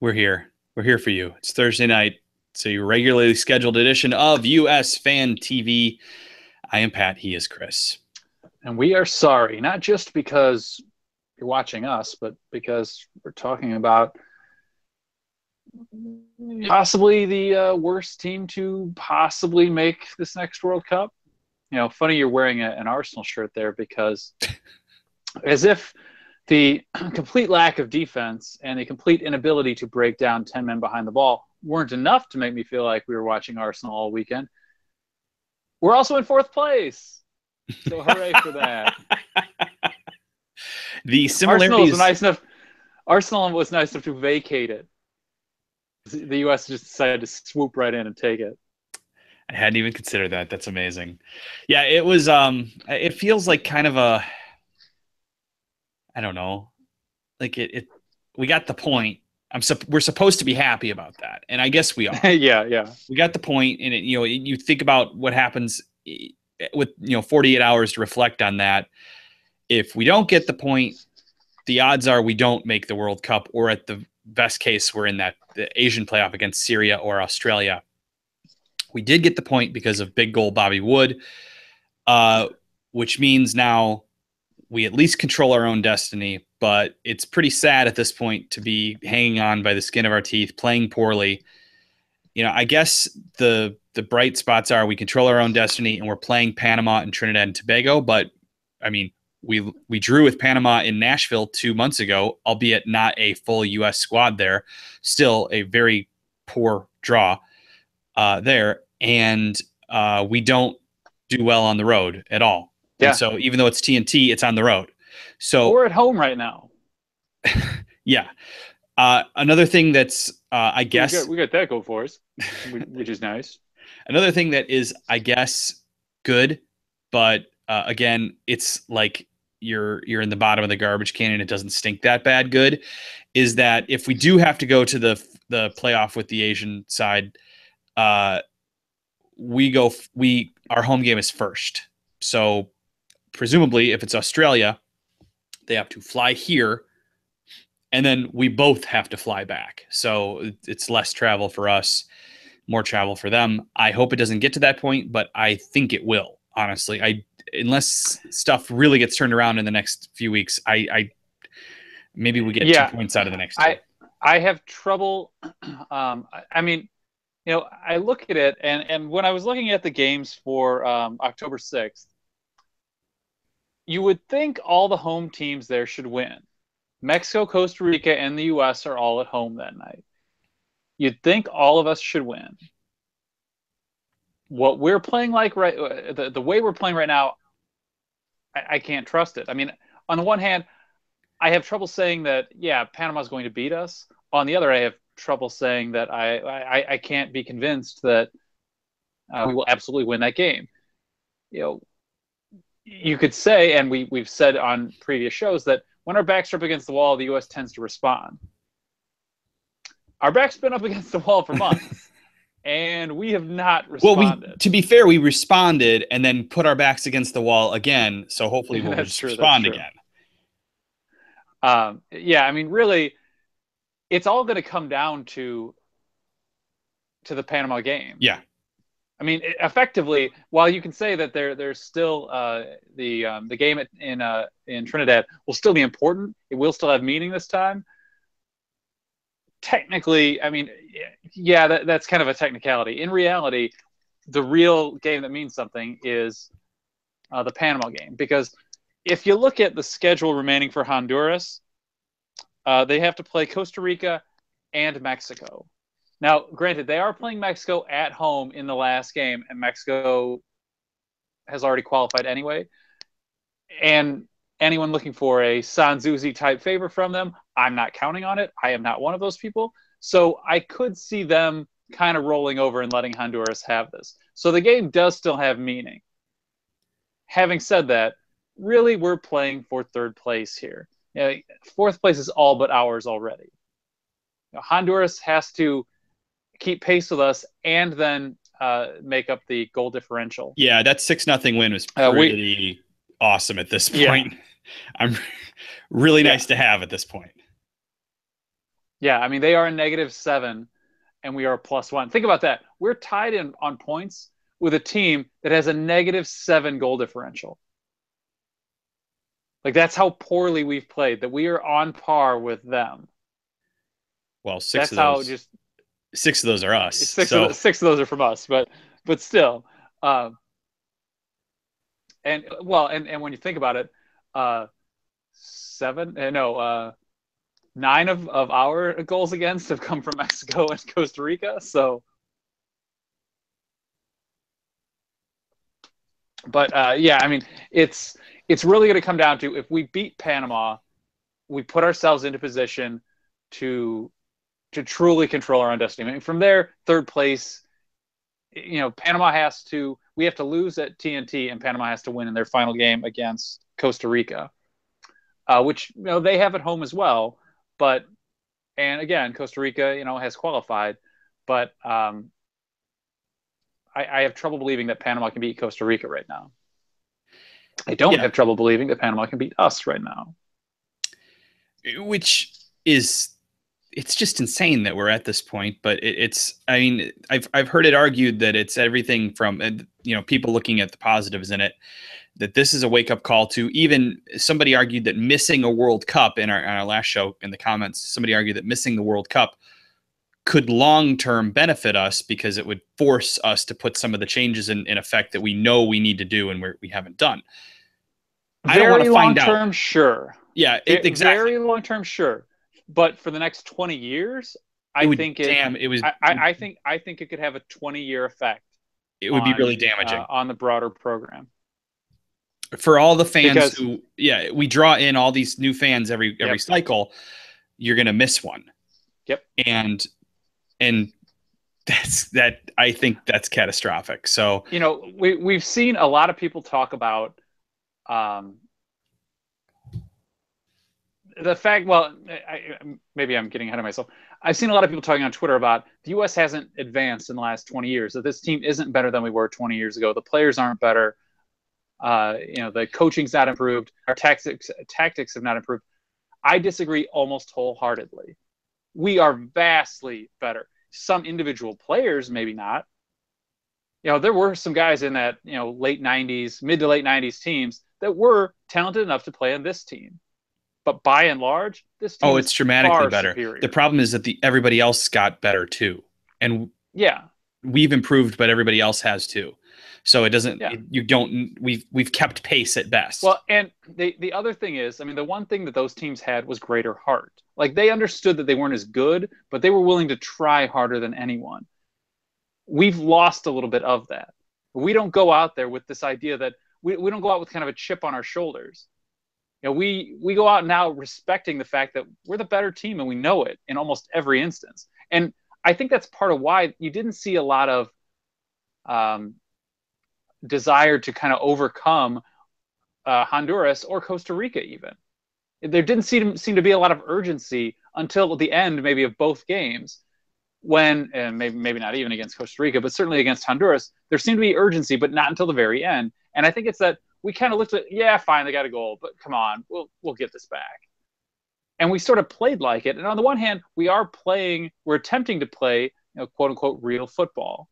We're here. We're here for you. It's Thursday night. So your regularly scheduled edition of US Fan TV. I am Pat. He is Chris. And we are sorry, not just because you're watching us, but because we're talking about possibly the worst team to possibly make this next World Cup. You know, funny you're wearing an Arsenal shirt there because as if the complete lack of defense and the complete inability to break down 10 men behind the ball weren't enough to make me feel like we were watching Arsenal all weekend. We're also in fourth place. So hooray for that. The similarities. Arsenal was nice enough to vacate it. The U.S. just decided to swoop right in and take it. I hadn't even considered that. That's amazing. Yeah, it was. It feels like kind of a. I don't know. Like it. We got the point. We're supposed to be happy about that, and I guess we are. Yeah. We got the point, and you think about what happens with 48 hours to reflect on that. If we don't get the point, the odds are we don't make the World Cup, or at the best case, we're in the Asian playoff against Syria or Australia. We did get the point because of big goal Bobby Wood, which means now we at least control our own destiny, but it's pretty sad at this point to be hanging on by the skin of our teeth, playing poorly. I guess the bright spots are we control our own destiny and we're playing Panama and Trinidad and Tobago. But I mean, we drew with Panama in Nashville 2 months ago, albeit not a full U.S. squad there. Still a very poor draw there. And we don't do well on the road at all. Yeah. And so even though it's TNT, it's on the road. So we're at home right now. Yeah. Another thing that's, I guess we got that go for us, which is nice. Another thing that is, I guess, good, but again, it's like you're in the bottom of the garbage can and it doesn't stink that bad. Good is that if we do have to go to the playoff with the Asian side, our home game is first. So presumably, if it's Australia, they have to fly here. And then we both have to fly back. So it's less travel for us, more travel for them. I hope it doesn't get to that point, but I think it will, honestly. Unless stuff really gets turned around in the next few weeks, maybe we get 2 points out of the next two. I have trouble. I mean, I look at it, and when I was looking at the games for October 6th, you would think all the home teams there should win. Mexico, Costa Rica, and the U.S. are all at home that night. You'd think all of us should win. What we're playing like the way we're playing right now, I can't trust it. I mean, on the one hand, I have trouble saying that, Panama's going to beat us. On the other, I have trouble saying that I can't be convinced that we will absolutely win that game. You could say, and we've said on previous shows, that when our backs are up against the wall, the U.S. tends to respond. Our back's been up against the wall for months, and we have not responded. Well, to be fair, we responded and then put our backs against the wall again, so hopefully we'll respond again. I mean, really, it's all going to come down to the Panama game. Yeah. I mean, effectively, while you can say that there's still the game in Trinidad will still be important, it will still have meaning this time. Technically, I mean, that's kind of a technicality. In reality, the real game that means something is the Panama game, because if you look at the schedule remaining for Honduras, they have to play Costa Rica and Mexico. Now, granted, they are playing Mexico at home in the last game, and Mexico has already qualified anyway. And anyone looking for a Sanzuzi type favor from them, I'm not counting on it. I am not one of those people. So I could see them kind of rolling over and letting Honduras have this. So the game does still have meaning. Having said that, really, we're playing for third place here. Fourth place is all but ours already. Honduras has to keep pace with us and then make up the goal differential. Yeah, that 6-0 win was pretty awesome at this point. I'm really nice to have at this point. Yeah, I mean they are a -7 and we are a +1. Think about that. We're tied in on points with a team that has a -7 goal differential. Like that's how poorly we've played, that we are on par with them. Well, That's how just six of those are us. So six of those are from us, but still, uh, and well, and when you think about it, uh, seven, no, 9 of our goals against have come from Mexico and Costa Rica. So, but yeah, I mean, it's really going to come down to if we beat Panama, we put ourselves into position to to truly control our own destiny. I mean, from there, third place, Panama we have to lose at TNT, and Panama has to win in their final game against Costa Rica, which they have at home as well. But and again, Costa Rica, has qualified, but I have trouble believing that Panama can beat Costa Rica right now. I don't have trouble believing that Panama can beat us right now. Which is, it's just insane that we're at this point. But I mean, I've heard it argued that it's everything from, people looking at the positives in it, that this is a wake up call to, even somebody argued that missing a World Cup in our last show in the comments, somebody argued that missing the World Cup could long-term benefit us because it would force us to put some of the changes in effect that we know we need to do and we haven't done. I don't want to find out. Very long-term, sure. Yeah, exactly. Very long-term, sure. But for the next 20 years, I think it could have a 20-year effect. It would be really damaging on the broader program. For all the fans we draw in all these new fans every cycle, you're going to miss one. Yep. And I think that's catastrophic. So, we've seen a lot of people talk about the fact, maybe I'm getting ahead of myself. I've seen a lot of people talking on Twitter about the U.S. hasn't advanced in the last 20 years, that this team isn't better than we were 20 years ago. The players aren't better. The coaching's not improved. Our tactics have not improved. I disagree almost wholeheartedly. We are vastly better. Some individual players, maybe not. There were some guys in that, mid to late 90s teams that were talented enough to play on this team. But by and large, this team it's dramatically better. Superior. The problem is that everybody else got better too. And we've improved, but everybody else has too. So it doesn't, we've kept pace at best. Well, and the other thing is, I mean, the one thing that those teams had was greater heart. Like they understood that they weren't as good, but they were willing to try harder than anyone. We've lost a little bit of that. We don't go out there with this idea that we don't go out with kind of a chip on our shoulders. We go out now respecting the fact that we're the better team and we know it in almost every instance. And I think that's part of why you didn't see a lot of desire to kind of overcome Honduras or Costa Rica even. There didn't seem to be a lot of urgency until the end maybe of both games when, and maybe not even against Costa Rica, but certainly against Honduras, there seemed to be urgency, but not until the very end. And I think it's that we kind of looked at, fine, they got a goal, but come on, we'll get this back. And we sort of played like it. And on the one hand, we're attempting to play, quote unquote, real football.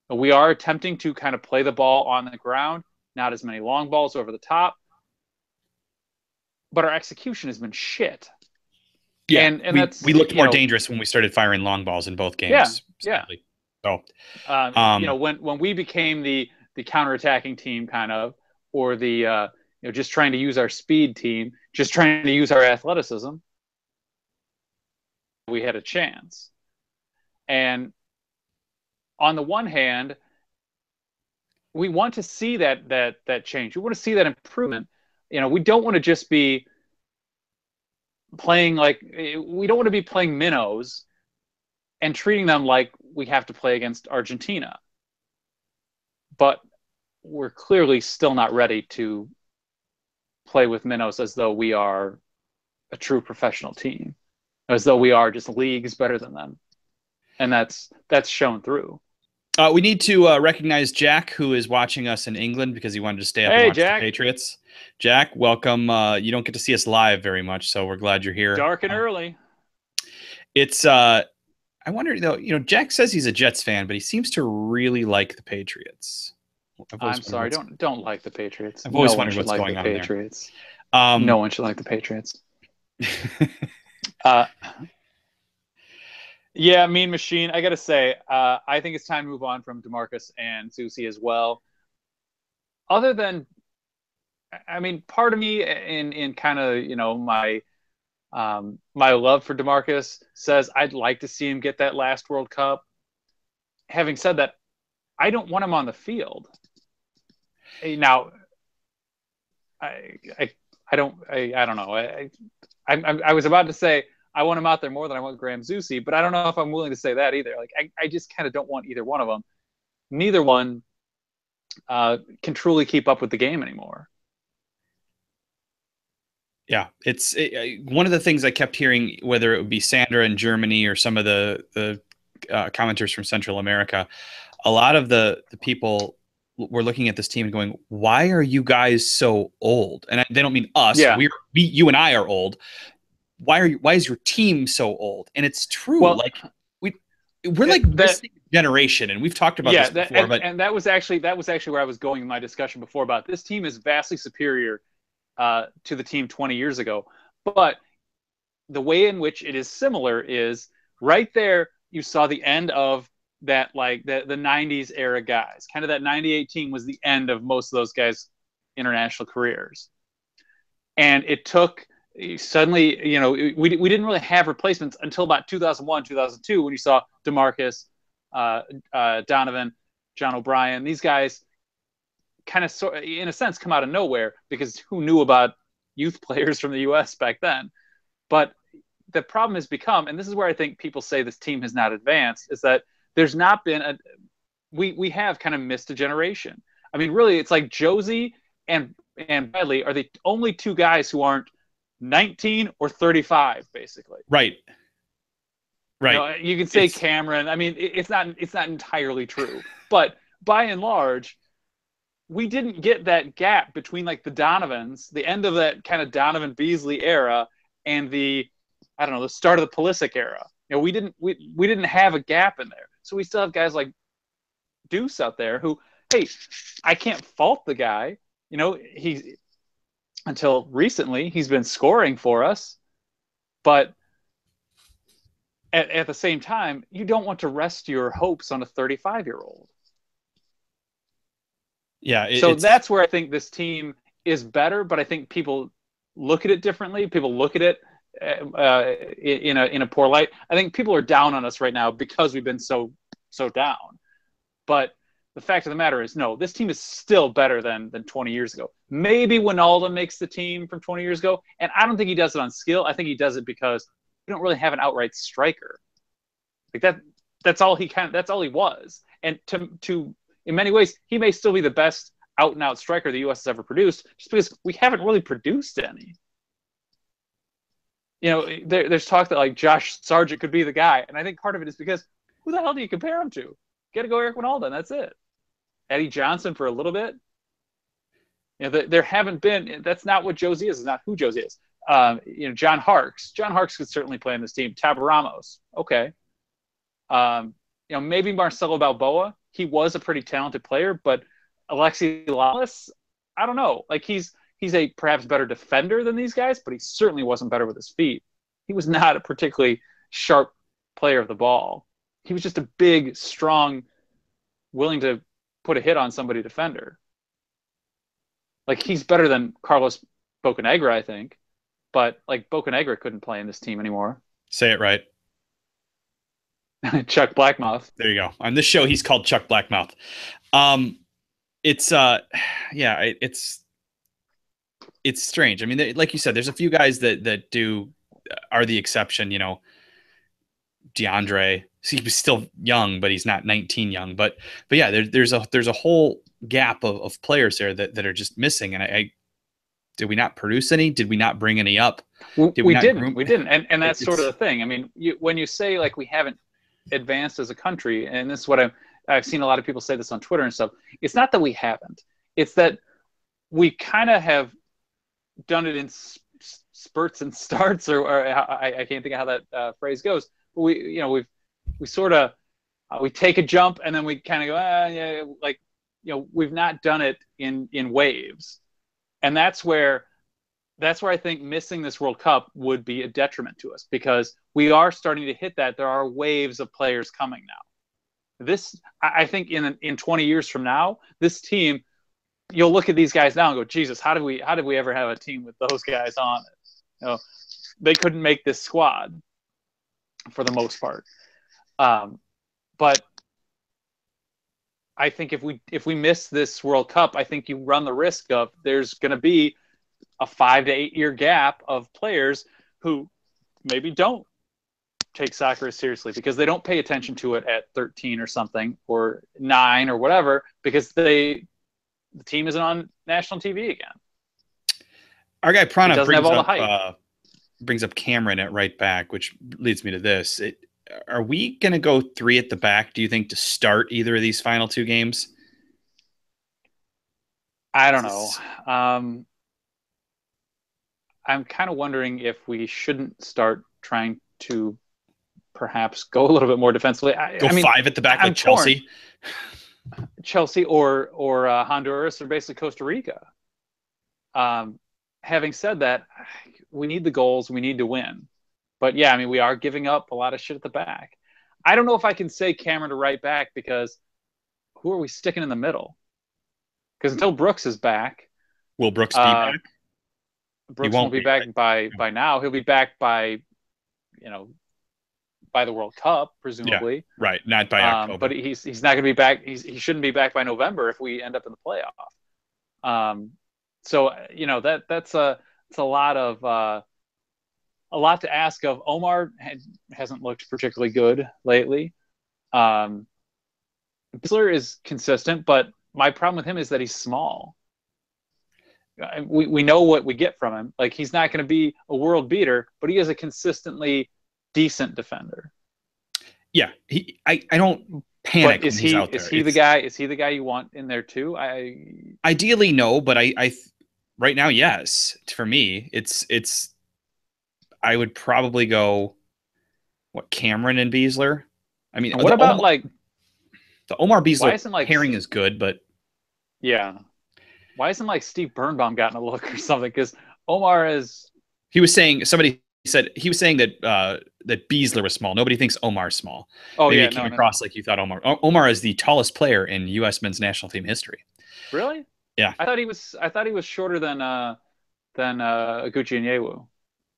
We are attempting to kind of play the ball on the ground, not as many long balls over the top. But our execution has been shit. Yeah, and we looked more dangerous when we started firing long balls in both games. Yeah. So, when we became the counterattacking team, kind of, or the just trying to use our speed team, just trying to use our athleticism, we had a chance. And on the one hand, we want to see that change. We want to see that improvement. We don't want to just be playing we don't want to be playing minnows and treating them like we have to play against Argentina. But we're clearly still not ready to play with minnows as though we are a true professional team, as though we are just leagues better than them. And that's shown through. We need to recognize Jack, who is watching us in England because he wanted to stay up and watch the Patriots. Jack, welcome. You don't get to see us live very much, so we're glad you're here. Dark and early. It's I wonder though. Jack says he's a Jets fan, but he seems to really like the Patriots. I'm sorry, don't like the Patriots. I've always No one wondered should what's like going the on there. Patriots. No one should like the Patriots. Yeah, Mean Machine. I gotta say, I think it's time to move on from DeMarcus and Zusi as well. Other than, I mean, part of me in kind of my love for DeMarcus says I'd like to see him get that last World Cup. Having said that, I don't want him on the field. Now, I don't know. I was about to say I want him out there more than I want Graham Zusi, but I don't know if I'm willing to say that either. Like I just kind of don't want either one of them. Neither one can truly keep up with the game anymore. Yeah, it's one of the things I kept hearing, whether it would be Sandra in Germany or some of the commenters from Central America. A lot of the people were looking at this team and going, "Why are you guys so old?" And they don't mean us. Yeah. You and I are old. Why is your team so old? And it's true. Well, like we're like this generation, and we've talked about this before. And that was actually where I was going in my discussion before about this team is vastly superior to the team 20 years ago. But the way in which it is similar is right there. You saw the end of that, like the 90s era guys. Kind of that 98 team was the end of most of those guys' international careers. And it took suddenly, we didn't really have replacements until about 2001, 2002, when you saw DeMarcus, Donovan, John O'Brien. These guys kind of, in a sense, come out of nowhere because who knew about youth players from the U.S. back then? But the problem has become, and this is where I think people say this team has not advanced, is that there's not been we have kind of missed a generation. I mean, really, it's like Josie and Bradley are the only two guys who aren't 19 or 35, basically. Right. You can say Cameron. I mean, it's not entirely true, but by and large, we didn't get that gap between like the Donovans, the end of that kind of Donovan Beasley era, and the start of the Pulisic era. We didn't have a gap in there. So we still have guys like Deuce out there who, hey, I can't fault the guy. Until recently, he's been scoring for us. But at the same time, you don't want to rest your hopes on a 35-year-old. Yeah. That's where I think this team is better, but I think people look at it differently. People look at it in a poor light. I think people are down on us right now because we've been so down. But the fact of the matter is, no, this team is still better than 20 years ago. Maybe Wijnaldum makes the team from 20 years ago, and I don't think he does it on skill. I think he does it because we don't really have an outright striker. Like that. That's all he was. And to in many ways, he may still be the best out and out striker the U.S. has ever produced, just because we haven't really produced any. There's talk that like Josh Sargent could be the guy, and I think part of it is because who the hell do you compare him to? Got to go Eric Wijnaldum. That's it. Eddie Johnson for a little bit. There haven't been. That's not what Josie is. It's not who Josie is. John Harkes. John Harkes could certainly play in this team. Tab Ramos. Okay. Maybe Marcelo Balboa. He was a pretty talented player, but Alexi Lalas, I don't know. Like he's a perhaps better defender than these guys, but he certainly wasn't better with his feet. He was not a particularly sharp player of the ball. He was just a big, strong, willing to put a hit on somebody defender. Like he's better than Carlos Bocanegra, I think, but like Bocanegra couldn't play in this team anymore. Say it right. Chuck Blackmouth. There you go. On this show, he's called Chuck Blackmouth. It's strange. I mean, like you said, there's a few guys that are the exception. DeAndre. He was still young, but he's not 19 young. But yeah, there's a whole gap of players there that are just missing. And did we not produce any? Did we not bring any up? We didn't. And that's sort of the thing. I mean, when you say like we haven't advanced as a country, and this is what I've seen a lot of people say this on Twitter and stuff. It's not that we haven't. It's that we kind of have done it in spurts and starts, or I can't think of how that phrase goes. we sort of we take a jump and then we kind of go, yeah, like, we've not done it in waves, and that's where I think missing this World Cup would be a detriment to us, because we are starting to hit that. There are waves of players coming now. I think in 20 years from now, this team, you'll look at these guys now and go, Jesus, how did we ever have a team with those guys on it? They couldn't make this squad for the most part. But I think if we miss this World Cup, I think you run the risk of there's going to be a 5 to 8 year gap of players who maybe don't take soccer as seriously because they don't pay attention to it at 13 or something, or 9 or whatever, because the team isn't on national TV again. Our guy Prana brings up Cameron at right back, which leads me to this. Are we going to go 3 at the back, do you think, to start either of these final 2 games? I don't know. I'm kind of wondering if we shouldn't start trying to perhaps go a little bit more defensively. I mean, 5 at the back, like Chelsea? Chelsea or Honduras, or basically Costa Rica. Having said that, we need the goals. We need to win. But yeah, I mean, we are giving up a lot of shit at the back. I don't know if I can say Cameron to right back, because who are we sticking in the middle? Because until Brooks is back. Will Brooks be back? Brooks won't be back by now. He'll be back by the World Cup, presumably. Yeah, right. Not by October. But he's not going to be back. He shouldn't be back by November if we end up in the playoff. So that's a lot to ask of. Omar hasn't looked particularly good lately. Bisler is consistent, but my problem with him is that he's small. We know what we get from him. Like, he's not going to be a world beater, but he is a consistently decent defender. Yeah, I don't panic when he's out there. Is he the guy you want in there too? Ideally, no, but I right now, yes. For me, it's I would probably go Cameron and Bisler. I mean, what about the Omar Bisler pairing is good, but yeah. Why isn't Steve Birnbaum gotten a look or something? Because Omar is. Somebody said that that Bisler was small. Nobody thinks Omar's small. Oh, maybe yeah, it came across like you thought Omar. Omar is the tallest player in U.S. men's national team history. Really? Yeah. I thought he was shorter than Gucci and Yewu.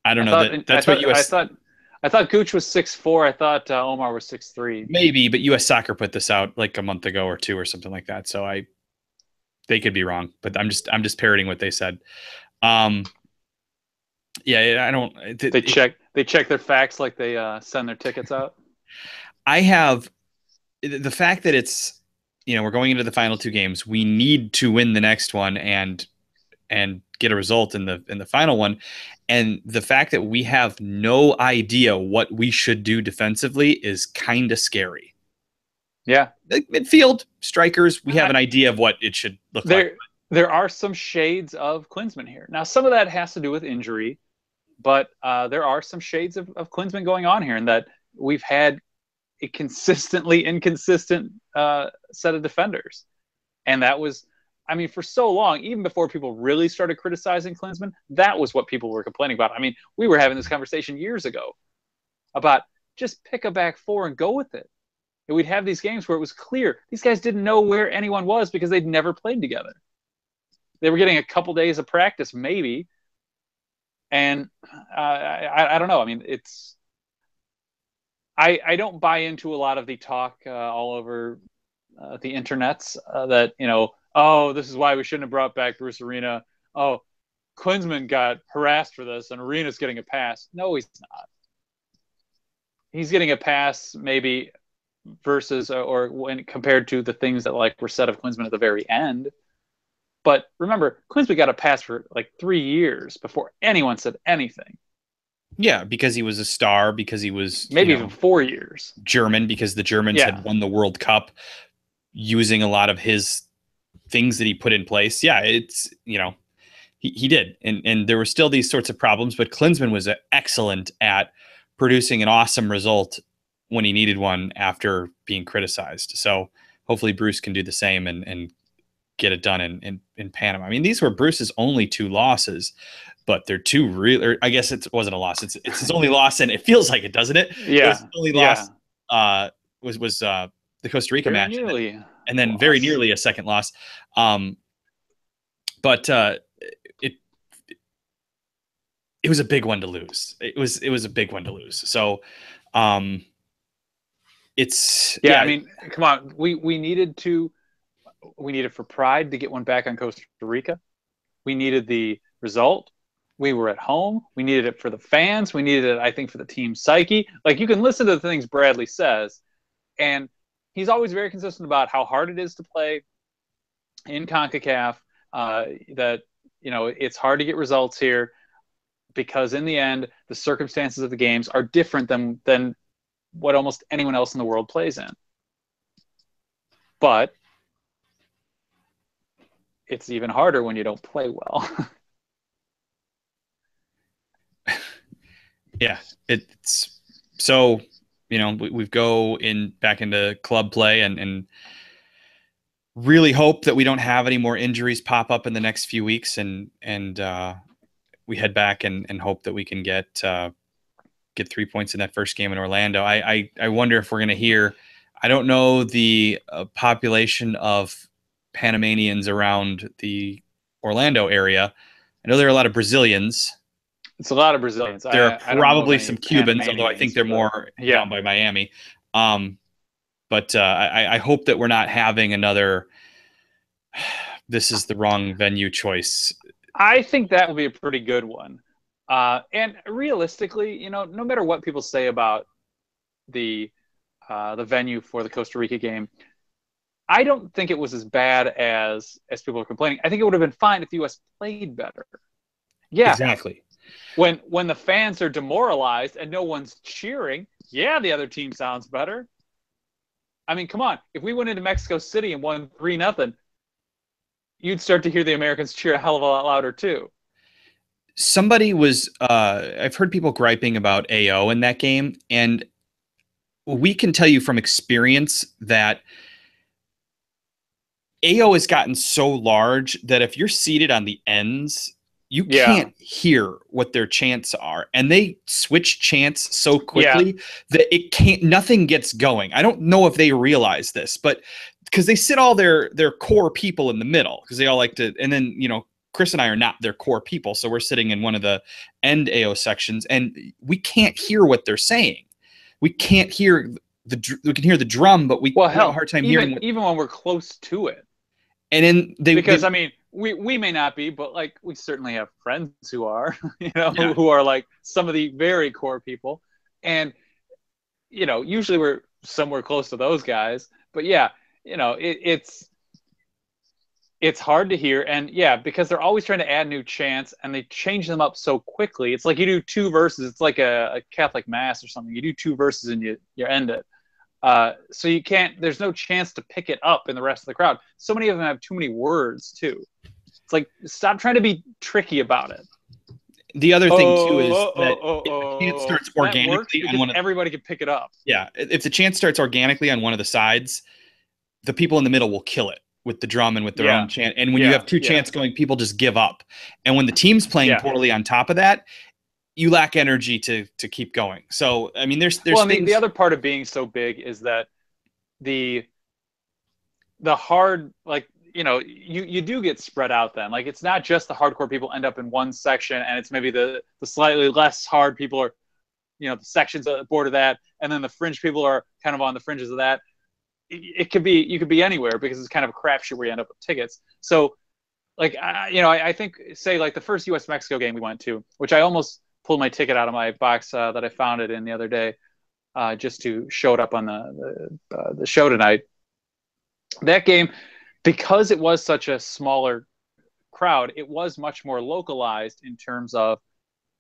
I don't know. That's what U.S. I thought Gooch was 6'4". I thought Omar was 6'3". Maybe, but U.S. Soccer put this out like a month ago or 2 or something like that. So they could be wrong, but I'm just parroting what they said. Yeah, I don't. They check their facts like they send their tickets out. I have the fact that it's we're going into the final 2 games. We need to win the next one and get a result in the final one, and the fact that we have no idea what we should do defensively is kind of scary. Yeah, midfield, strikers, we have an idea of what it should look like. There are some shades of Klinsmann here. Now, some of that has to do with injury, but there are some shades of Klinsmann going on here, in that we've had a consistently inconsistent set of defenders. And that was, I mean, for so long, even before people really started criticizing Klinsmann, that was what people were complaining about. I mean, we were having this conversation years ago about just pick a back 4 and go with it. And we'd have these games where it was clear these guys didn't know where anyone was because they'd never played together. They were getting a couple days of practice, maybe. And I don't know. I mean, I don't buy into a lot of the talk all over the internets that, oh, this is why we shouldn't have brought back Bruce Arena. Oh, Klinsmann got harassed for this and Arena's getting a pass. No, he's not. He's getting a pass maybe versus or when compared to the things that were said of Klinsmann at the very end. But remember, Klinsmann got a pass for 3 years before anyone said anything. Yeah, because he was a star, because he was maybe even 4 years. German, because the Germans had won the World Cup using a lot of his things that he put in place. Yeah, it's he did, and there were still these sorts of problems, but Klinsmann was excellent at producing an awesome result when he needed one after being criticized. So hopefully Bruce can do the same and get it done in Panama. I mean, these were Bruce's only 2 losses, but they're 2 real, or I guess it wasn't a loss. It's his only loss, and it feels like it, doesn't it? Yeah. His only loss was the Costa Rica match, and then very nearly a second loss. But it was a big one to lose. It was a big one to lose. So it's I mean, come on, we needed for pride to get one back on Costa Rica. We needed the result. We were at home. We needed it for the fans. We needed it, I think, for the team psyche. Like, you can listen to the things Bradley says, and he's always very consistent about how hard it is to play in CONCACAF, that, you know, it's hard to get results here because in the end, the circumstances of the games are different than what almost anyone else in the world plays in. But it's even harder when you don't play well. Yeah, it's so, you know, we go back into club play and really hope that we don't have any more injuries pop up in the next few weeks, and we head back and hope that we can get 3 points in that first game in Orlando. I wonder if we're going to hear, I don't know the population of Panamanians around the Orlando area. I know there are a lot of Brazilians. It's a lot of Brazilians. There are probably some Cubans, although I think they're more down by Miami. But I hope that we're not having another, this is the wrong venue choice. I think that will be a pretty good one. And realistically, you know, no matter what people say about the venue for the Costa Rica game, I don't think it was as bad as people are complaining. I think it would have been fine if the U.S. played better. Yeah, exactly. When the fans are demoralized and no one's cheering, yeah, the other team sounds better. I mean, come on. If we went into Mexico City and won 3-0, you'd start to hear the Americans cheer a hell of a lot louder too. Somebody was, I've heard people griping about AO in that game, and we can tell you from experience that AO has gotten so large that if you're seated on the ends, you can't hear what their chants are, and they switch chants so quickly that nothing gets going. I don't know if they realize this, but because they sit all their core people in the middle, because they all like to, and then, you know, Chris and I are not their core people, so we're sitting in one of the end AO sections, and we can't hear what they're saying. We can't hear we can hear the drum, but we have a hard time hearing even when we're close to it. And then I mean, we may not be, but like, we certainly have friends who are, you know, who are like some of the very core people. And, you know, usually we're somewhere close to those guys. But yeah, you know, it's hard to hear. And yeah, because they're always trying to add new chants and they change them up so quickly. It's like you do 2 verses. It's like a Catholic mass or something. You do 2 verses and you end it. So you can't, there's no chance to pick it up in the rest of the crowd. So many of them have too many words too. It's like, stop trying to be tricky about it. The other thing too is that if the chant starts organically on one of, everybody can pick it up. Yeah, if the chant starts organically on one of the sides, the people in the middle will kill it with the drum and with their own chant. And when you have 2 chants going, people just give up. And when the team's playing poorly on top of that, you lack energy to keep going. So I mean, there's well, I mean, the other part of being so big is that the hard, like, you know, you do get spread out then. Like, it's not just the hardcore people end up in one section, and it's maybe the slightly less hard people are, you know, the sections board of that, and then the fringe people are kind of on the fringes of that. It could be, you could be anywhere, because it's kind of a crapshoot where you end up with tickets. So, like, I think, say, like the first US-Mexico game we went to, which I almost pulled my ticket out of my box that I found it in the other day, just to show it up on the show tonight. That game, because it was such a smaller crowd, it was much more localized in terms of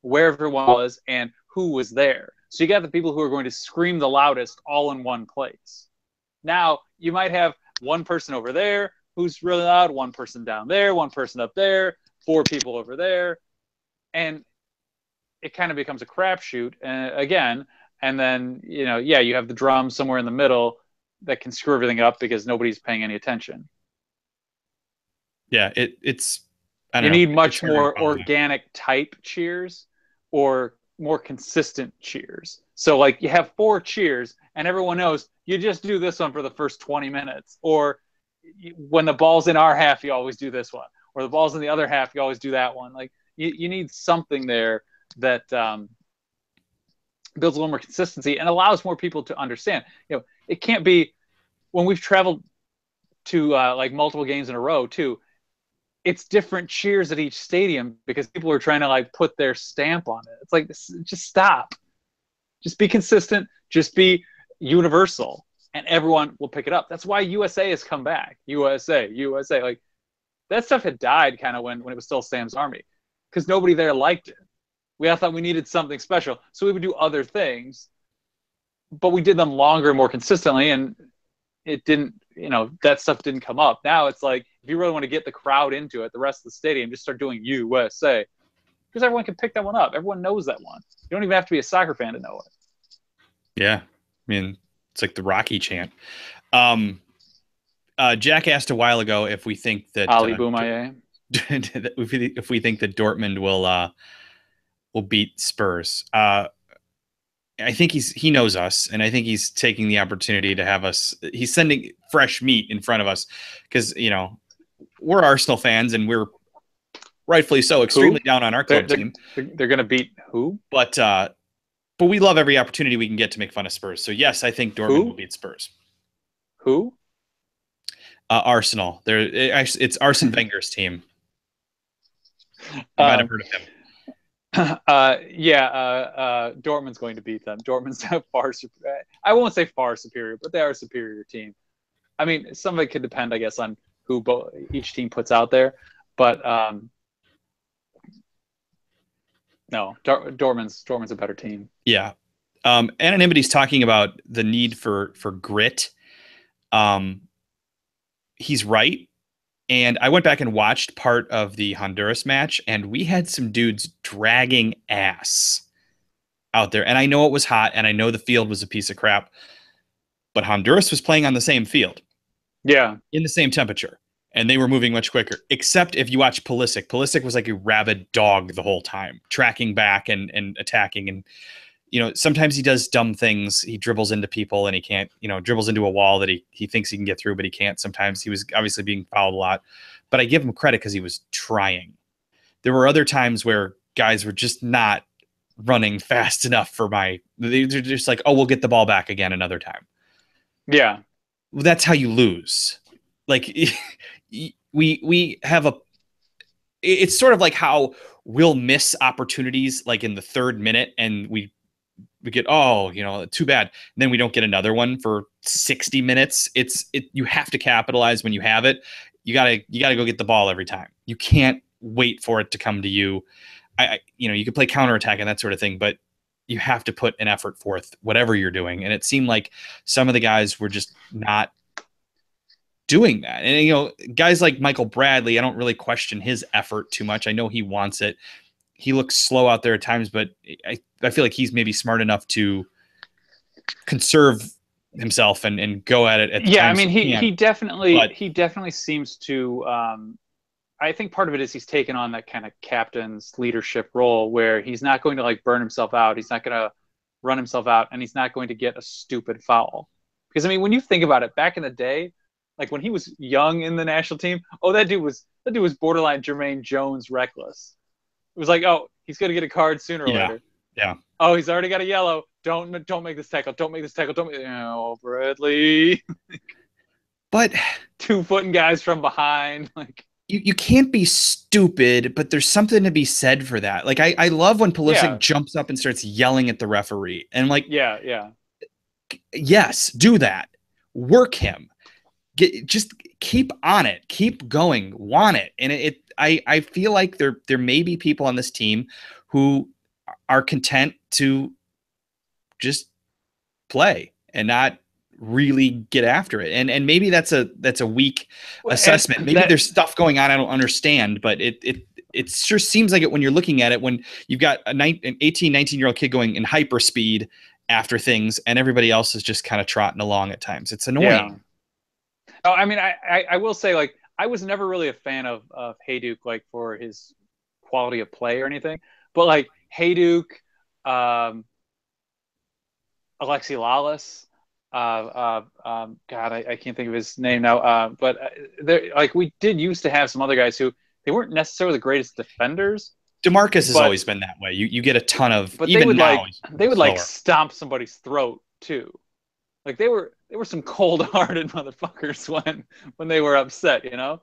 where everyone was and who was there. So you got the people who are going to scream the loudest all in one place. Now, you might have one person over there who's really loud, one person down there, one person up there, 4 people over there. And it kind of becomes a crapshoot again. And then, you have the drum somewhere in the middle that can screw everything up because nobody's paying any attention. Yeah, it's I You don't know. need It's much hard to more follow that. organic type cheers or more consistent cheers. So like you have 4 cheers and everyone knows you just do this one for the first 20 minutes. Or when the ball's in our half, you always do this one. Or the ball's in the other half, you always do that one. Like you need something there that builds a little more consistency and allows more people to understand. It can't be when we've traveled to like multiple games in a row too. It's different cheers at each stadium because people are trying to like put their stamp on it. It's like, just stop. Just be consistent. Just be universal, and everyone will pick it up. That's why USA has come back. USA. Like that stuff had died kind of when it was still Sam's Army because nobody there liked it. We all thought we needed something special, so we would do other things, but we did them longer and more consistently, and it didn't. That stuff didn't come up. Now it's like, if you really want to get the crowd into it, the rest of the stadium, just start doing USA because everyone can pick that one up. Everyone knows that one. You don't even have to be a soccer fan to know it. Yeah, I mean, it's like the Rocky chant. Jack asked a while ago if we think that Ali Boumaye. if we think that Dortmund will beat Spurs. I think he knows us, and I think he's taking the opportunity to have us. He's sending fresh meat in front of us because we're Arsenal fans, and we're rightfully so extremely down on our club team. They're going to beat who? But we love every opportunity we can get to make fun of Spurs. So yes, I think Dortmund will beat Spurs. Who? Arsenal. It's Arsene Wenger's team. You might have heard of him. Dortmund's going to beat them. Dortmund's I won't say far superior, but they are a superior team. I mean, some of it could depend, I guess, on who each team puts out there. But no, Dortmund's a better team. Yeah. Anonymity's talking about the need for grit. He's right. And I went back and watched part of the Honduras match, and we had some dudes dragging ass out there. And I know it was hot, and I know the field was a piece of crap, but Honduras was playing on the same field. Yeah. In the same temperature. And they were moving much quicker, except if you watch Pulisic. Pulisic was like a rabid dog the whole time, tracking back and attacking. And, sometimes he does dumb things. He dribbles into people and he can't, dribbles into a wall that he thinks he can get through, but he can't. Sometimes he was obviously being fouled a lot, but I give him credit because he was trying. There were other times where guys were just not running fast enough they're just like, oh, we'll get the ball back again another time. Yeah. Well, that's how you lose. Like we have it's sort of like how we'll miss opportunities like in the 3rd minute and we get, too bad. And then we don't get another one for 60 minutes. You have to capitalize when you have it. You gotta go get the ball every time. You can't wait for it to come to you. You can play counterattack and that sort of thing, but you have to put an effort forth, whatever you're doing. And it seemed like some of the guys were just not doing that. And, guys like Michael Bradley, I don't really question his effort too much. I know he wants it. He looks slow out there at times, but I feel like he's maybe smart enough to conserve himself and go at it at the times. I mean, he definitely seems to I think part of it is he's taken on that kind of captain's leadership role where he's not going to like burn himself out. He's not going to run himself out, and he's not going to get a stupid foul. Because I mean, when you think about it, back in the day, like when he was young in the national team, that dude was borderline Jermaine Jones reckless. It was like, oh, he's going to get a card sooner or later. Yeah. Oh, he's already got a yellow. Don't make this tackle. Don't make this tackle. Bradley. But 2-footing guys from behind. Like you can't be stupid, but there's something to be said for that. Like I love when Pulisic jumps up and starts yelling at the referee. And like, yes, do that. Work him. Just keep on it. Keep going. Want it. And I feel like there may be people on this team who are content to just play and not really get after it. And maybe that's a weak assessment. Maybe there's stuff going on I don't understand, but it sure seems like it when you're looking at it, when you've got an 18, 19-year-old kid going in hyper speed after things and everybody else is just kind of trotting along at times. It's annoying. Yeah. Oh, I mean, I will say, like, I was never really a fan of Hayduk, like, for his quality of play or anything. But, like, Hayduk, Alexi Lalas, God, I can't think of his name now. But like, we did used to have some other guys who they weren't necessarily the greatest defenders. DeMarcus has always been that way. You get a ton of, but even they would like stomp somebody's throat too. Like they were some cold-hearted motherfuckers when they were upset, you know.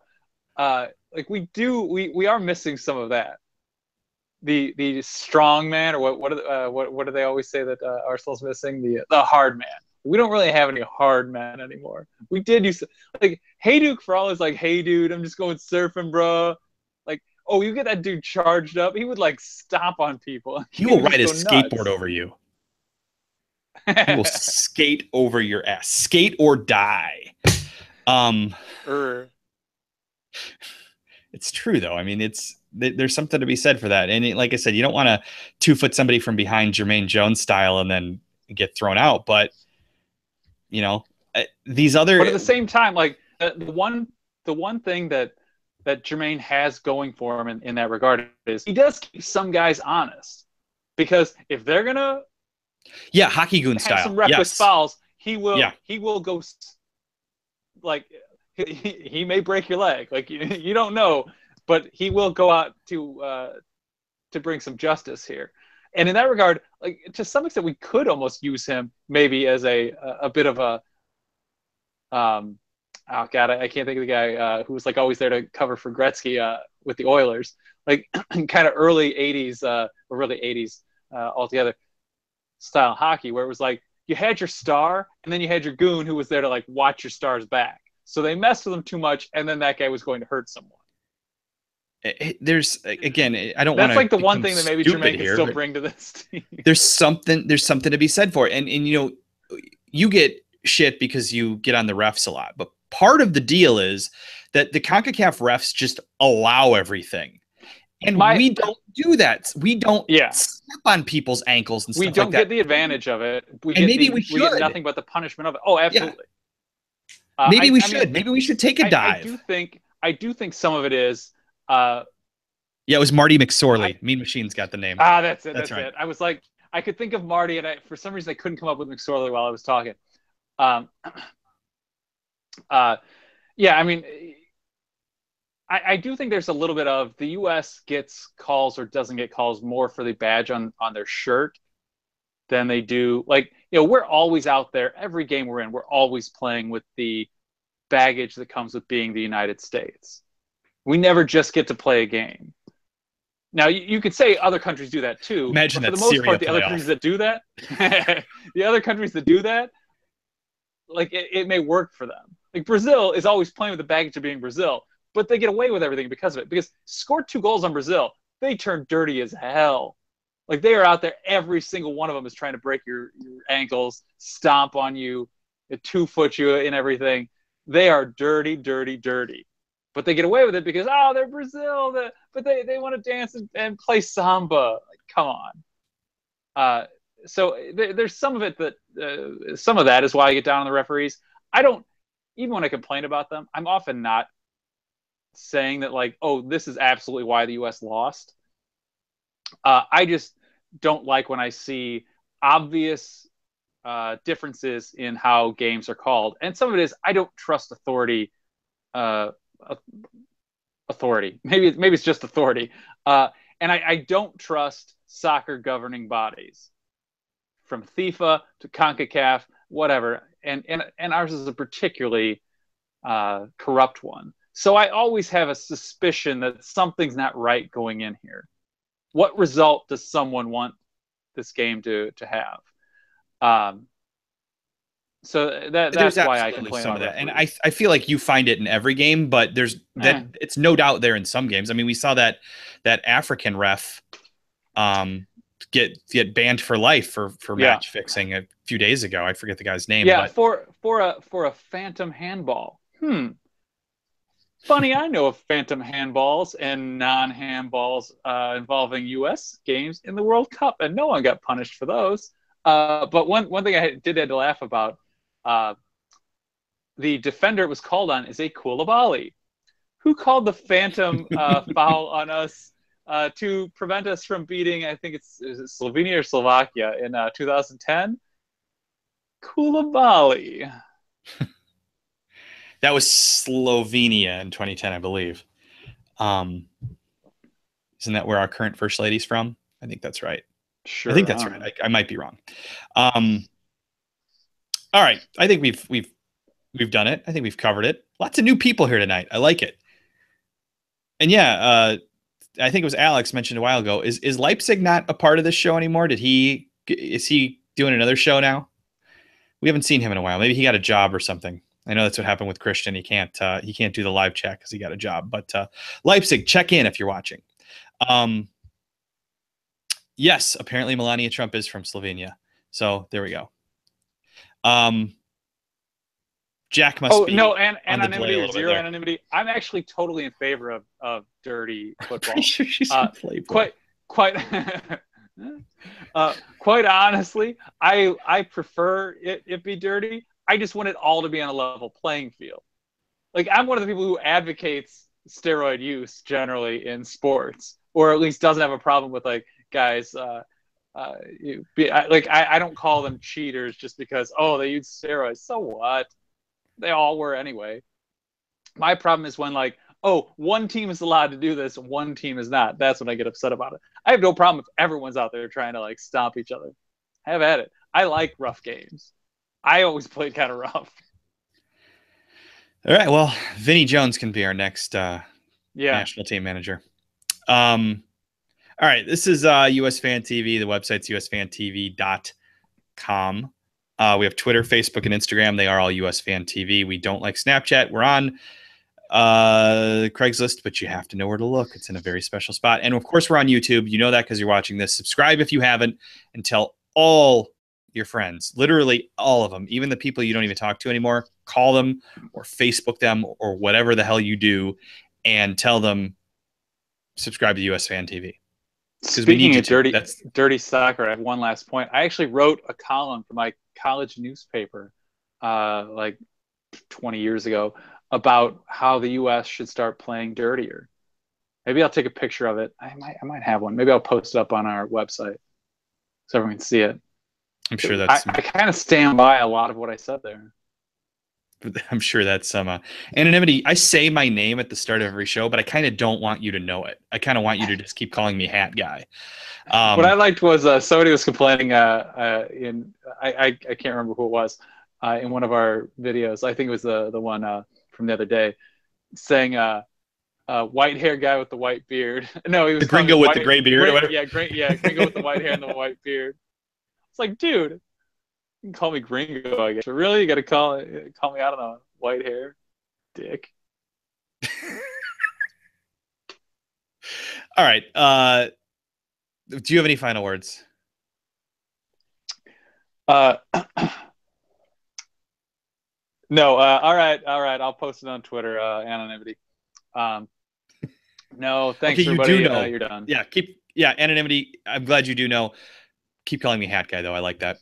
Like we are missing some of that. The strong man, or what do they always say that Arsenal's missing? The hard man. We don't really have any hard men anymore. We did used to, like, Hayduk, for all his like, hey dude, I'm just going surfing, bro. Like, oh, you get that dude charged up, he would like stomp on people. He will ride his skateboard over you. He will skate over your ass. Skate or die. It's true though. I mean, there's something to be said for that. And like I said, you don't want to 2-foot somebody from behind Jermaine Jones style and then get thrown out. But you know, these other. But at the same time, like the one thing that Jermaine has going for him in that regard is he does keep some guys honest, because if they're gonna hockey goon style, some reckless fouls, he will go, like, he may break your leg, like you don't know, but he will go out to bring some justice here. And in that regard, like, to some extent, we could almost use him maybe as a bit of a oh god, I can't think of the guy who was like always there to cover for Gretzky with the Oilers, like kind of early 80s or really 80s altogether style hockey, where it was like you had your star and then you had your goon who was there to like watch your star's back. So they messed with him too much, and then that guy was going to hurt someone. There's, again, I don't want to. That's like the one thing that maybe Jermaine can still bring to this team. There's something to be said for it. And you know, you get shit because you get on the refs a lot, but part of the deal is that the CONCACAF refs just allow everything. And we don't do that. We don't step on people's ankles and stuff like that. We don't get the advantage of it. We get nothing but the punishment of it. Oh, absolutely. Yeah. Maybe we should. Maybe we should take a dive. I do think some of it is. It was Marty McSorley. Mean Machine's got the name. That's it. That's right. It. I was like, I could think of Marty, and for some reason I couldn't come up with McSorley while I was talking. I mean, I do think there's a little bit of the U.S. gets calls or doesn't get calls more for the badge on their shirt than they do. Like, you know, we're always out there. Every game we're in, we're always playing with the baggage that comes with being the United States. We never just get to play a game. Now, you could say other countries do that too. Imagine that. For the most part, the other countries that do that, like it may work for them. Like Brazil is always playing with the baggage of being Brazil, but they get away with everything because of it. Because scored 2 goals on Brazil, they turn dirty as hell. Like they are out there, every single one of them is trying to break your ankles, stomp on you, 2-foot you and everything. They are dirty, dirty, dirty. But they get away with it because, they're Brazil, but they want to dance and play samba. Like, come on. So there's some of it that some of that is why I get down on the referees. I don't, even when I complain about them, I'm often not saying that like, oh, this is absolutely why the U.S. lost. I just don't like when I see obvious differences in how games are called. And some of it is I don't trust authority. Maybe it's just authority. And I don't trust soccer governing bodies, from FIFA to CONCACAF, whatever. And ours is a particularly corrupt one. So I always have a suspicion that something's not right going in here. What result does someone want this game to have? So that's why I complain some about that. And I feel like you find it in every game, but it's no doubt there in some games. I mean, we saw that African ref get banned for life for match fixing a few days ago. I forget the guy's name. Yeah, but for a phantom handball. Funny, I know of phantom handballs and non-handballs involving U.S. games in the World Cup, and no one got punished for those. But one thing I did have to laugh about, the defender it was called on is a Koulibaly. Who called the phantom foul on us to prevent us from beating, I think is it Slovenia or Slovakia in 2010? Koulibaly. That was Slovenia in 2010, I believe. Isn't that where our current first lady's from? I think that's right. Sure, I think that's right. I might be wrong. All right. I think we've done it. I think we've covered it. Lots of new people here tonight. I like it. And yeah, I think it was Alex mentioned a while ago. Is Leipzig not a part of this show anymore? Is he doing another show now? We haven't seen him in a while. Maybe he got a job or something. I know that's what happened with Christian. He can't do the live chat because he got a job. But Leipzig, check in if you're watching. Yes, apparently Melania Trump is from Slovenia. So there we go. Jack must be. Oh no, and anonymity, zero anonymity. I'm actually totally in favor of dirty football. Pretty sure she's from Playboy. Quite honestly, I prefer it be dirty. I just want it all to be on a level playing field. Like, I'm one of the people who advocates steroid use generally in sports, or at least doesn't have a problem with like guys. I don't call them cheaters just because they use steroids. So what? They all were anyway. My problem is when one team is allowed to do this, one team is not. That's when I get upset about it. I have no problem if everyone's out there trying to like stomp each other. Have at it. I like rough games. I always played kind of rough. All right. Well, Vinny Jones can be our next national team manager. All right. This is USFanTV. The website's USFanTV.com. We have Twitter, Facebook, and Instagram. They are all USFanTV. We don't like Snapchat. We're on Craigslist, but you have to know where to look. It's in a very special spot. And of course, we're on YouTube. You know that because you're watching this. Subscribe if you haven't, and tell all your friends, literally all of them, even the people you don't even talk to anymore, call them or Facebook them or whatever the hell you do, and tell them subscribe to USFanTV. Speaking of dirty soccer, I have one last point. I actually wrote a column for my college newspaper like 20 years ago about how the U.S. should start playing dirtier. Maybe I'll take a picture of it. I might have one. Maybe I'll post it up on our website so everyone can see it. I'm sure that's. I kind of stand by a lot of what I said there. I'm sure that's some anonymity. I say my name at the start of every show, but I kind of don't want you to know it. I kind of want you to just keep calling me Hat Guy. What I liked was somebody was complaining I can't remember who it was in one of our videos. I think it was the one from the other day, saying white hair guy with the white beard. No, he was the gringo with the gray beard. Gringo with the white hair and the white beard. It's like, dude, you can call me Gringo, I guess. But really, you got to call me out on the white hair, dick. All right. Do you have any final words? No. All right. I'll post it on Twitter. Anonymity. No, thanks, okay, everybody. You do know. You're done. Yeah, anonymity. I'm glad you do know. Keep calling me Hat Guy, though. I like that.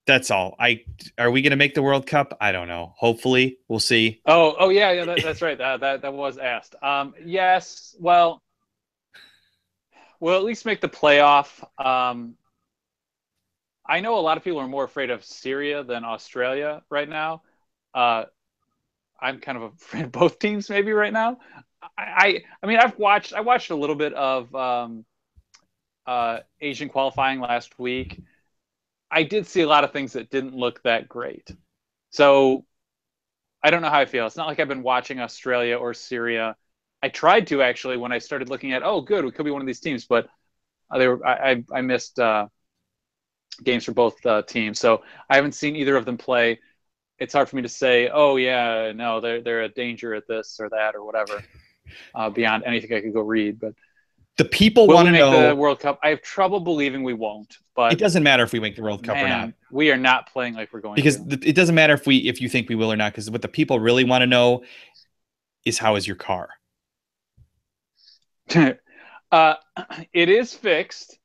That's all. Are we going to make the World Cup? I don't know. Hopefully, we'll see. Oh yeah. That's right. That was asked. Yes. Well, we'll at least make the playoff. I know a lot of people are more afraid of Syria than Australia right now. I'm kind of afraid of both teams maybe right now. I mean, I watched a little bit of Asian qualifying last week. I did see a lot of things that didn't look that great. So I don't know how I feel. It's not like I've been watching Australia or Syria. I tried to actually when I started looking at, good, we could be one of these teams, but I missed games for both teams. So I haven't seen either of them play. It's hard for me to say, they're a danger at this or that or whatever, beyond anything I could go read. But The people Will want we to make the know. World Cup? I have trouble believing we won't. But It doesn't matter if we make the World Cup or not, man, we are not playing like we're going because to. it doesn't matter if you think we will or not. Because what the people really want to know is how is your car? uh, it is fixed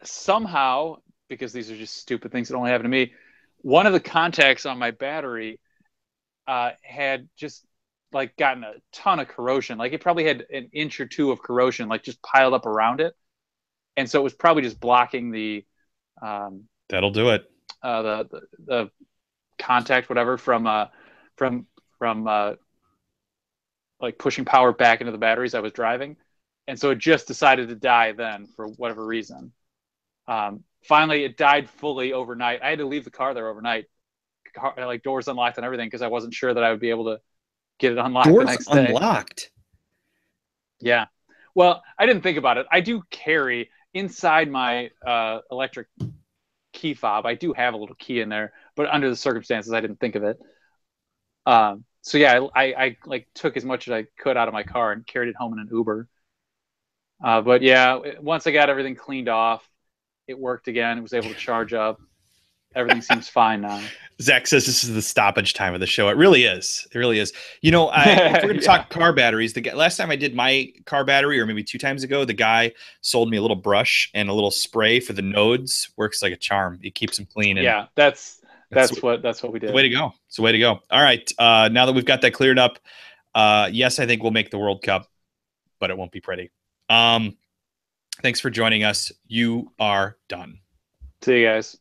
somehow, because these are just stupid things that only happen to me. One of the contacts on my battery had just like gotten a ton of corrosion. Like it probably had an inch or two of corrosion, like just piled up around it, and so it was probably just blocking the That'll do it. The contact, whatever, from like pushing power back into the batteries I was driving, and so it just decided to die then for whatever reason. Finally, it died fully overnight. I had to leave the car there overnight, like doors unlocked and everything, because I wasn't sure that I would be able to get it unlocked the Doors next day. unlocked. Yeah. Well, I didn't think about it. I do carry inside my electric key fob. I do have a little key in there, but under the circumstances, I didn't think of it. So yeah, I like took as much as I could out of my car and carried it home in an Uber. But yeah, once I got everything cleaned off, it worked again. It was able to charge up. Everything seems fine now. Zach says this is the stoppage time of the show. It really is. It really is. You know, if we're going to talk car batteries, last time I did my car battery, or maybe 2 times ago, the guy sold me a little brush and a little spray for the nodes. Works like a charm. It keeps them clean. And yeah, that's what we did. The way to go. It's the way to go. All right. Now that we've got that cleared up, yes, I think we'll make the World Cup, but it won't be pretty. Thanks for joining us. You are done. See you guys.